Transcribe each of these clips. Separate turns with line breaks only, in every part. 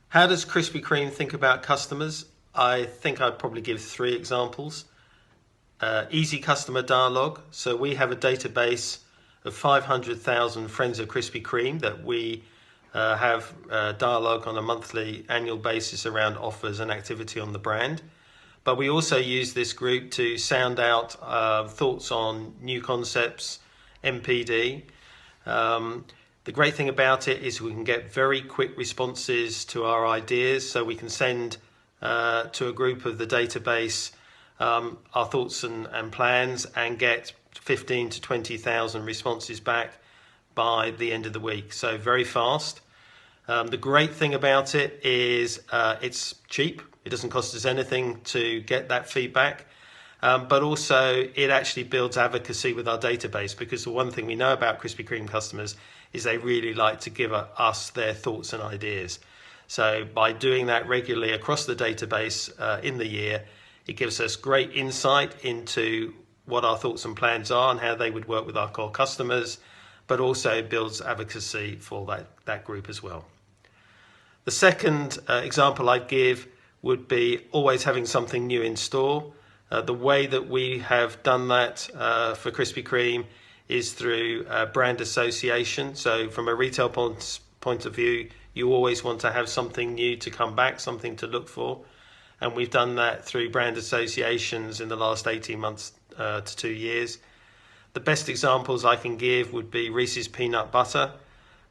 How does Krispy Kreme think about customers? I think I'd probably give three examples. Easy customer dialogue. So we have a database of 500,000 friends of Krispy Kreme that we have dialogue on a monthly, annual basis around offers and activity on the brand. But we also use this group to sound out thoughts on new concepts, MPD. The great thing about it is we can get very quick responses to our ideas, so we can send to a group of the database our thoughts and plans and get 15 to 20,000 responses back by the end of the week. So very fast. The great thing about it is it's cheap. It doesn't cost us anything to get that feedback. But also it actually builds advocacy with our database, because the one thing we know about Krispy Kreme customers is they really like to give us their thoughts and ideas. So by doing that regularly across the database in the year, it gives us great insight into what our thoughts and plans are and how they would work with our core customers, but also builds advocacy for that group as well. The second example I'd give would be always having something new in store. The way that we have done that for Krispy Kreme is through brand association. So from a retail point of view, you always want to have something new to come back, something to look for. And we've done that through brand associations in the last 18 months to 2 years. The best examples I can give would be Reese's Peanut Butter,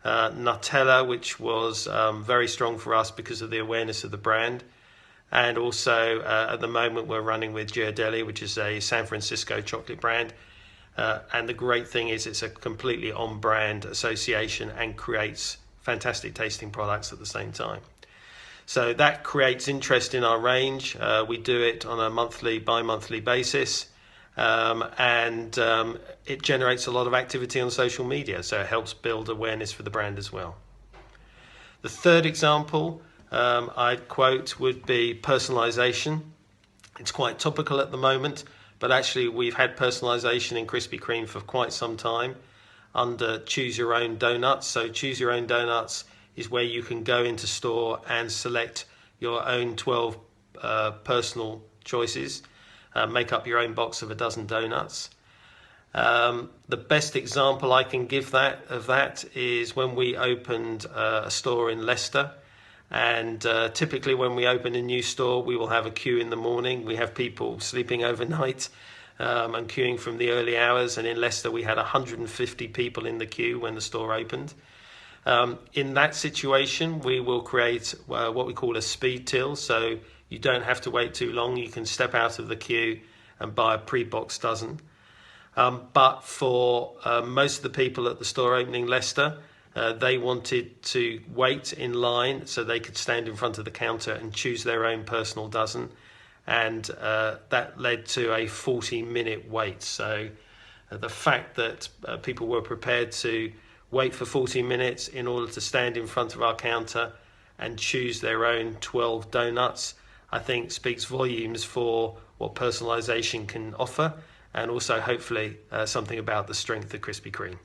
Nutella, which was very strong for us because of the awareness of the brand. And also at the moment we're running with Ghirardelli, which is a San Francisco chocolate brand. And the great thing is it's a completely on-brand association and creates fantastic tasting products at the same time. So that creates interest in our range. We do it on a monthly, bi-monthly basis. And it generates a lot of activity on social media. So it helps build awareness for the brand as well. The third example I'd quote would be personalization. It's quite topical at the moment, but actually we've had personalization in Krispy Kreme for quite some time under Choose Your Own Donuts. So Choose Your Own Donuts is where you can go into store and select your own 12 personal choices, make up your own box of a dozen donuts. The best example I can give of that is when we opened a store in Leicester. And typically when we open a new store, we will have a queue in the morning. We have people sleeping overnight and queuing from the early hours. And in Leicester, we had 150 people in the queue when the store opened. In that situation, we will create what we call a speed till. So you don't have to wait too long. You can step out of the queue and buy a pre-boxed dozen. But for most of the people at the store opening Leicester, they wanted to wait in line so they could stand in front of the counter and choose their own personal dozen. And that led to a 40-minute wait. So the fact that people were prepared to wait for 40 minutes in order to stand in front of our counter and choose their own 12 donuts, I think speaks volumes for what personalization can offer, and also hopefully something about the strength of Krispy Kreme.